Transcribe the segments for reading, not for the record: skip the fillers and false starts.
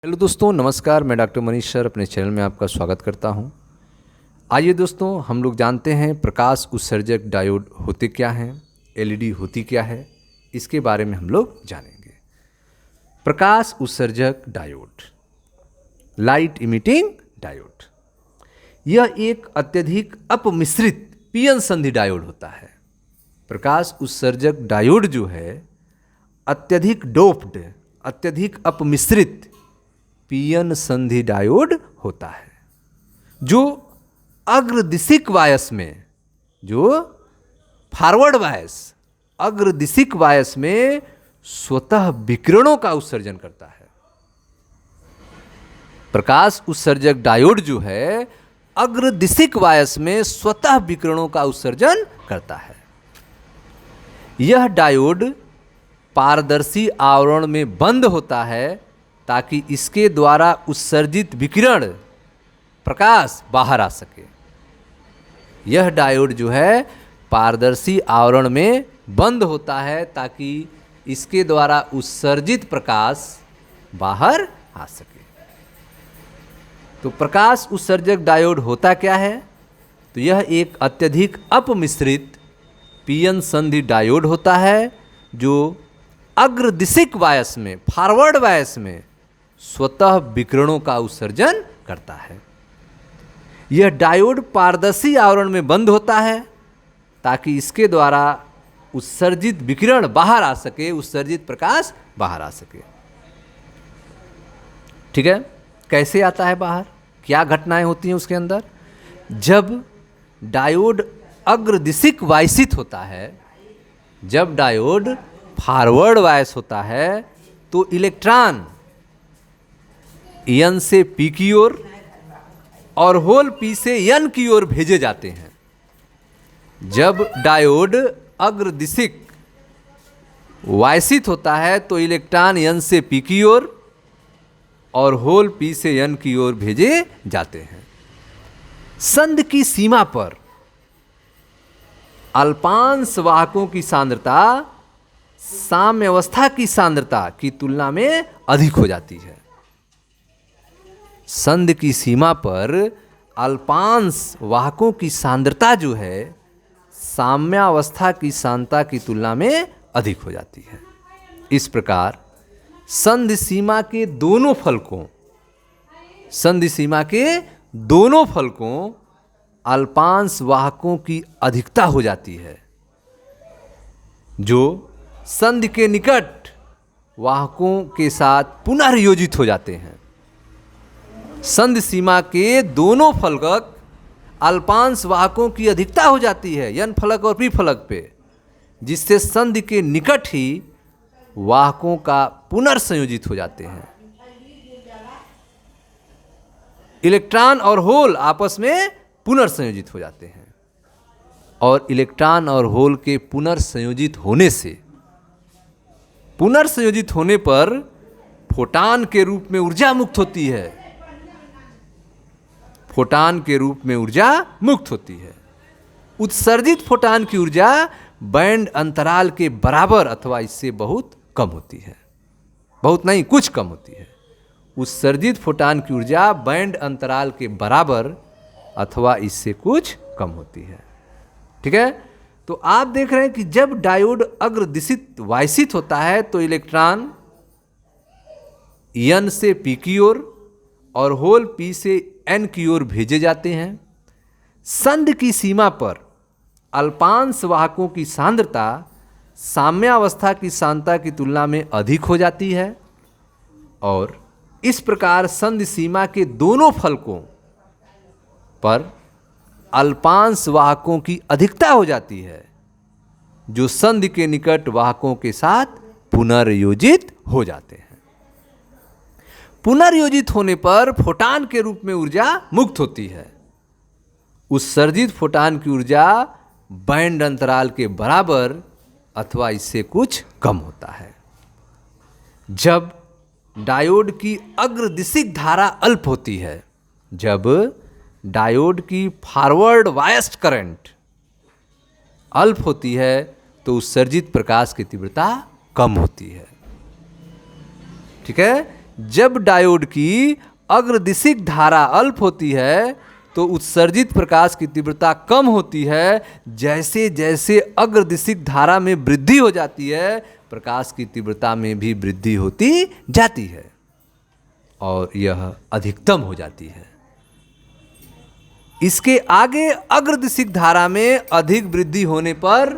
Hello दोस्तों, नमस्कार। मैं डॉक्टर मनीष सर अपने चैनल में आपका स्वागत करता हूं। आइए दोस्तों, हम लोग जानते हैं प्रकाश उत्सर्जक डायोड होते क्या हैं, एलईडी होती क्या है, इसके बारे में हम लोग जानेंगे। प्रकाश उत्सर्जक डायोड, लाइट इमिटिंग डायोड, यह एक अत्यधिक अपमिश्रित पीएन संधि डायोड होता है। प्रकाश उत्सर्जक डायोड जो है अत्यधिक डोप्ड, अत्यधिक अपमिश्रित पीएन संधि डायोड होता है, जो अग्रदिशिक वायस में, जो फॉरवर्ड वायस, अग्रदिशिक वायस में स्वतः विकिरणों का उत्सर्जन करता है। प्रकाश उत्सर्जक डायोड जो है अग्रदिशिक वायस में स्वतः विकिरणों का उत्सर्जन करता है। यह डायोड पारदर्शी आवरण में बंद होता है ताकि इसके द्वारा उत्सर्जित विकिरण प्रकाश बाहर आ सके। यह डायोड जो है पारदर्शी आवरण में बंद होता है ताकि इसके द्वारा उत्सर्जित प्रकाश बाहर आ सके। तो प्रकाश उत्सर्जक डायोड होता क्या है? तो यह एक अत्यधिक अपमिश्रित पीएन संधि डायोड होता है जो अग्रदिशिक वायस में, फॉरवर्ड वायस में स्वतः विकिरणों का उत्सर्जन करता है। यह डायोड पारदर्शी आवरण में बंद होता है ताकि इसके द्वारा उत्सर्जित विकिरण बाहर आ सके, उत्सर्जित प्रकाश बाहर आ सके। ठीक है, कैसे आता है बाहर, क्या घटनाएं होती हैं उसके अंदर? जब डायोड अग्रदिशिक वायसित होता है, जब डायोड फॉरवर्ड वायस होता है, तो इलेक्ट्रॉन एन से पी की ओर और होल पी से एन की ओर भेजे जाते हैं। जब डायोड अग्रदिशिक वायसित होता है तो इलेक्ट्रॉन एन से पी की ओर और होल पी से एन की ओर भेजे जाते हैं। संध की सीमा पर अल्पांश वाहकों की सांद्रता साम्यावस्था की सांद्रता की तुलना में अधिक हो जाती है। संध की सीमा पर अल्पांश वाहकों की सांद्रता जो है साम्यावस्था की सांद्रता की तुलना में अधिक हो जाती है। इस प्रकार संध सीमा के दोनों फलकों, संध सीमा के दोनों फलकों अल्पांश वाहकों की अधिकता हो जाती है, जो संध के निकट वाहकों के साथ पुनर्योजित हो जाते हैं। संध सीमा के दोनों फलक अल्पांश वाहकों की अधिकता हो जाती है एन फलक और पी फलक पे, जिससे संध के निकट ही वाहकों का पुनर्संयोजित हो जाते हैं। इलेक्ट्रॉन और होल आपस में पुनर्संयोजित हो जाते हैं और इलेक्ट्रॉन और होल के पुनर्संयोजित होने से, पुनर्संयोजित होने पर फोटान के रूप में ऊर्जा मुक्त होती है। फोटान के रूप में ऊर्जा मुक्त होती है। उत्सर्जित फोटान की ऊर्जा बैंड अंतराल के बराबर अथवा इससे बहुत कम होती है। बहुत नहीं, कुछ कम होती है। उत्सर्जित फोटान की ऊर्जा बैंड अंतराल के बराबर अथवा इससे कुछ कम होती है। ठीक है, तो आप देख रहे हैं कि जब डायोड अग्रदिशित वायसित होता है तो इलेक्ट्रॉन एन से पी की ओर और होल पी से एन की ओर भेजे जाते हैं। संध की सीमा पर अल्पांश वाहकों की सांद्रता साम्यावस्था की सांद्रता की तुलना में अधिक हो जाती है और इस प्रकार संध सीमा के दोनों फलकों पर अल्पांश वाहकों की अधिकता हो जाती है, जो संध के निकट वाहकों के साथ पुनर्योजित हो जाते हैं। पुनर्योजित होने पर फोटान के रूप में ऊर्जा मुक्त होती है। उत्सर्जित फोटान की ऊर्जा बैंड अंतराल के बराबर अथवा इससे कुछ कम होता है। जब डायोड की अग्रदिशिक धारा अल्प होती है, जब डायोड की फॉरवर्ड वायस्ड करंट अल्प होती है तो उत्सर्जित प्रकाश की तीव्रता कम होती है। ठीक है, जब डायोड की अग्रदिशिक धारा अल्प होती है तो उत्सर्जित प्रकाश की तीव्रता कम होती है। जैसे जैसे अग्रदिशिक धारा में वृद्धि हो जाती है, प्रकाश की तीव्रता में भी वृद्धि होती जाती है और यह अधिकतम हो जाती है। इसके आगे अग्रदिशिक धारा में अधिक वृद्धि होने पर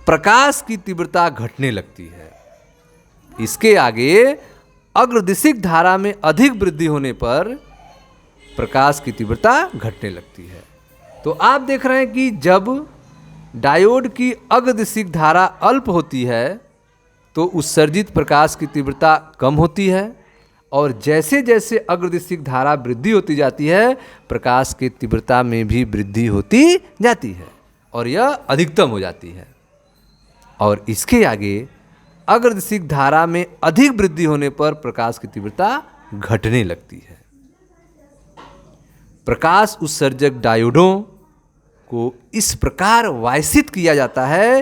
प्रकाश की तीव्रता घटने लगती है। इसके आगे अग्रदिशिक धारा में अधिक वृद्धि होने पर प्रकाश की तीव्रता घटने लगती है। तो आप देख रहे हैं कि जब डायोड की अग्रदिशिक धारा अल्प होती है तो उत्सर्जित प्रकाश की तीव्रता कम होती है और जैसे जैसे अग्रदिशिक धारा वृद्धि होती जाती है, प्रकाश की तीव्रता में भी वृद्धि होती जाती है और यह अधिकतम हो जाती है। और इसके आगे अग्रदिशिक धारा में अधिक वृद्धि होने पर प्रकाश की तीव्रता घटने लगती है। प्रकाश उत्सर्जक डायोडों को इस प्रकार वायसित किया जाता है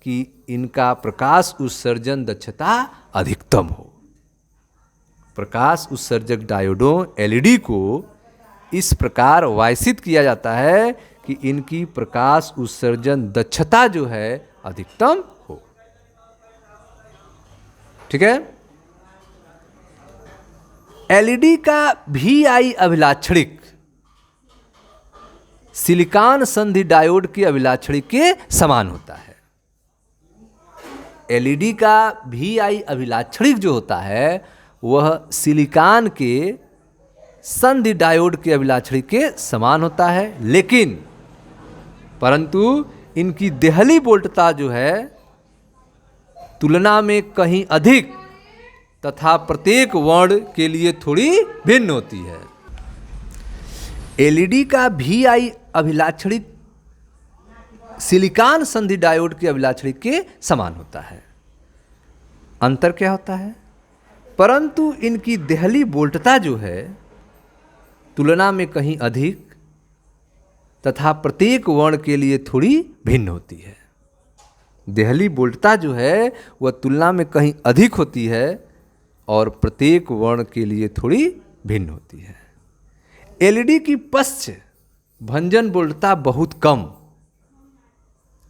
कि इनका प्रकाश उत्सर्जन दक्षता अधिकतम हो। प्रकाश उत्सर्जक डायोडों एलईडी को इस प्रकार वायसित किया जाता है कि इनकी प्रकाश उत्सर्जन दक्षता जो है अधिकतम हो। ठीक है। एलईडी का VI अभिलाक्षणिक सिलिकॉन संधि डायोड के अभिलाक्षणिक के समान होता है। एलईडी का VI अभिलाक्षणिक जो होता है वह सिलिकॉन के संधि डायोड के अभिलाक्षणिक के समान होता है, लेकिन परंतु इनकी देहली वोल्टता जो है तुलना में कहीं अधिक तथा प्रत्येक वर्ण के लिए थोड़ी भिन्न होती है। एलईडी का VI अभिलाक्षणिक सिलिकॉन संधि डायोड के अभिलाक्षणिक के समान होता है। अंतर क्या होता है? परंतु इनकी देहली वोल्टता जो है तुलना में कहीं अधिक तथा प्रत्येक वर्ण के लिए थोड़ी भिन्न होती है। देहली वोल्टता जो है वह तुलना में कहीं अधिक होती है और प्रत्येक वर्ण के लिए थोड़ी भिन्न होती है। एलईडी की पश्च भंजन वोल्टता बहुत कम,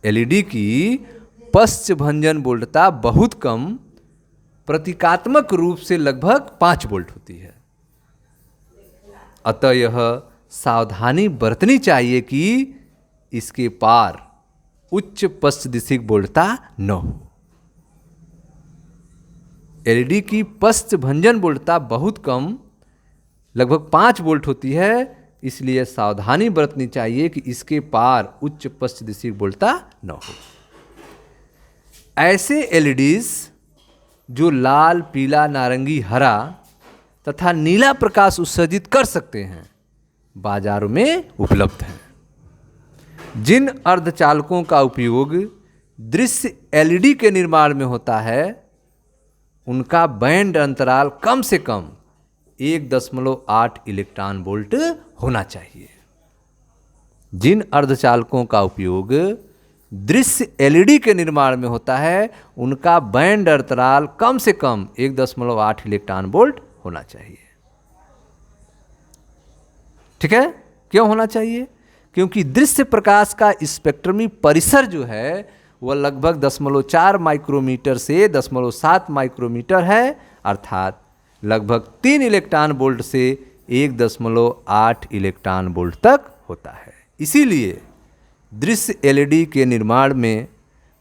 एलईडी की पश्च भंजन वोल्टता बहुत कम, प्रतीकात्मक रूप से लगभग 5 वोल्ट होती है। अतः यह सावधानी बरतनी चाहिए कि इसके पार उच्च पश्चदिशिक वोल्टता न हो। एलईडी की पश्च भंजन वोल्टता बहुत कम लगभग 5 वोल्ट होती है, इसलिए सावधानी बरतनी चाहिए कि इसके पार उच्च पश्चदिशिक वोल्टता न हो। ऐसे एलईडीज जो लाल, पीला, नारंगी, हरा तथा नीला प्रकाश उत्सर्जित कर सकते हैं बाजारों में उपलब्ध हैं। जिन अर्धचालकों का उपयोग दृश्य एलईडी के निर्माण में होता है उनका बैंड अंतराल कम से कम 1.8 इलेक्ट्रॉन वोल्ट होना चाहिए। जिन अर्धचालकों का उपयोग दृश्य एलईडी के निर्माण में होता है उनका बैंड अंतराल कम से कम 1.8 इलेक्ट्रॉन वोल्ट होना चाहिए। ठीक है। क्यों होना चाहिए? क्योंकि दृश्य प्रकाश का स्पेक्ट्रमी परिसर जो है वह लगभग 0.4 माइक्रोमीटर से 0.7 माइक्रोमीटर है, अर्थात लगभग 3 इलेक्ट्रॉन वोल्ट से 1.8 इलेक्ट्रॉन वोल्ट तक होता है। इसीलिए दृश्य एलईडी के निर्माण में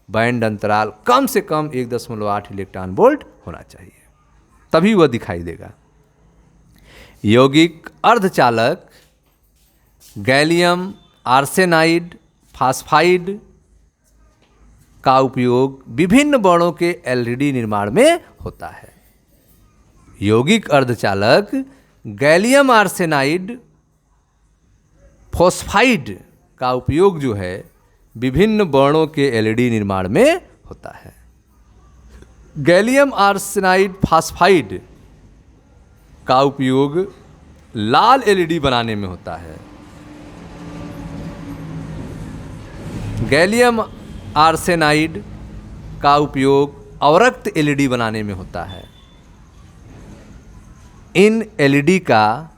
बैंड अंतराल कम से कम 1.8 इलेक्ट्रॉन वोल्ट होना चाहिए, तभी वह दिखाई देगा। यौगिक अर्धचालक गैलियम आर्सेनाइड फास्फाइड का उपयोग विभिन्न वर्णों के एलईडी निर्माण में होता है। यौगिक अर्धचालक गैलियम आर्सेनाइड फॉस्फाइड का उपयोग जो है विभिन्न वर्णों के एलईडी निर्माण में होता है। गैलियम आर्सेनाइड फास्फाइड का उपयोग लाल एलईडी बनाने में होता है। गैलियम आर्सेनाइड का उपयोग अवरक्त एलईडी बनाने में होता है। इन एलईडी का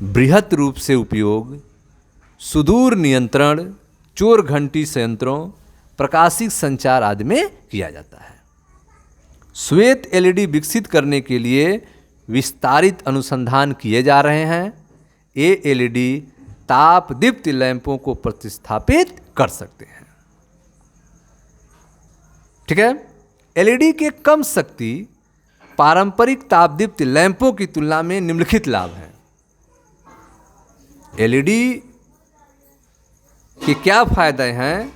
बृहत रूप से उपयोग सुदूर नियंत्रण, चोर घंटी संयंत्रों, प्रकाशिक संचार आदि में किया जाता है। श्वेत एलईडी विकसित करने के लिए विस्तारित अनुसंधान किए जा रहे हैं। ये एलईडी ताप दीप्ति लैंपों को प्रतिस्थापित कर सकते हैं। ठीक है। एलईडी के कम शक्ति पारंपरिक ताप दीप्ति लैंपों की तुलना में निम्नलिखित लाभ हैं। एलईडी के क्या फायदे हैं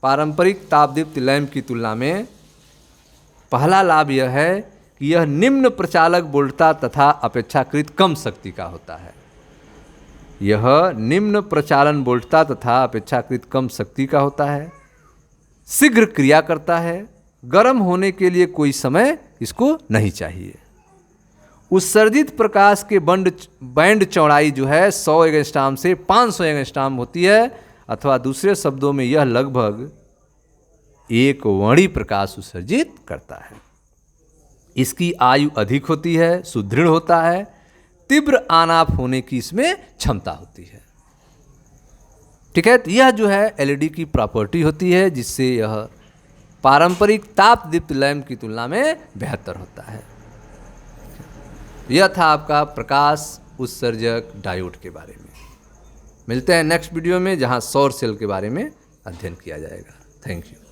पारंपरिक ताप दीप्ति लैंप की तुलना में? पहला लाभ यह है कि यह निम्न प्रचालक वोल्टता तथा अपेक्षाकृत कम शक्ति का होता है। यह निम्न प्रचालन वोल्टता तथा अपेक्षाकृत कम शक्ति का होता है। शीघ्र क्रिया करता है। गर्म होने के लिए कोई समय इसको नहीं चाहिए। उत्सर्जित प्रकाश के बैंड चौड़ाई जो है 100 एंगस्ट्रॉम से 500 एंगस्ट्रॉम होती है, अथवा दूसरे शब्दों में यह लगभग 1 वर्णी प्रकाश उत्सर्जित करता है। इसकी आयु अधिक होती है, सुदृढ़ होता है, तीव्र ऑन ऑफ होने की इसमें क्षमता होती है। ठीक है। तो यह जो है एलईडी की प्रॉपर्टी होती है, जिससे यह पारंपरिक ताप दीप्ति लैंप की तुलना में बेहतर होता है। यह था आपका प्रकाश उत्सर्जक डायोड के बारे में। मिलते हैं नेक्स्ट वीडियो में, जहां सौर सेल के बारे में अध्ययन किया जाएगा। Thank you.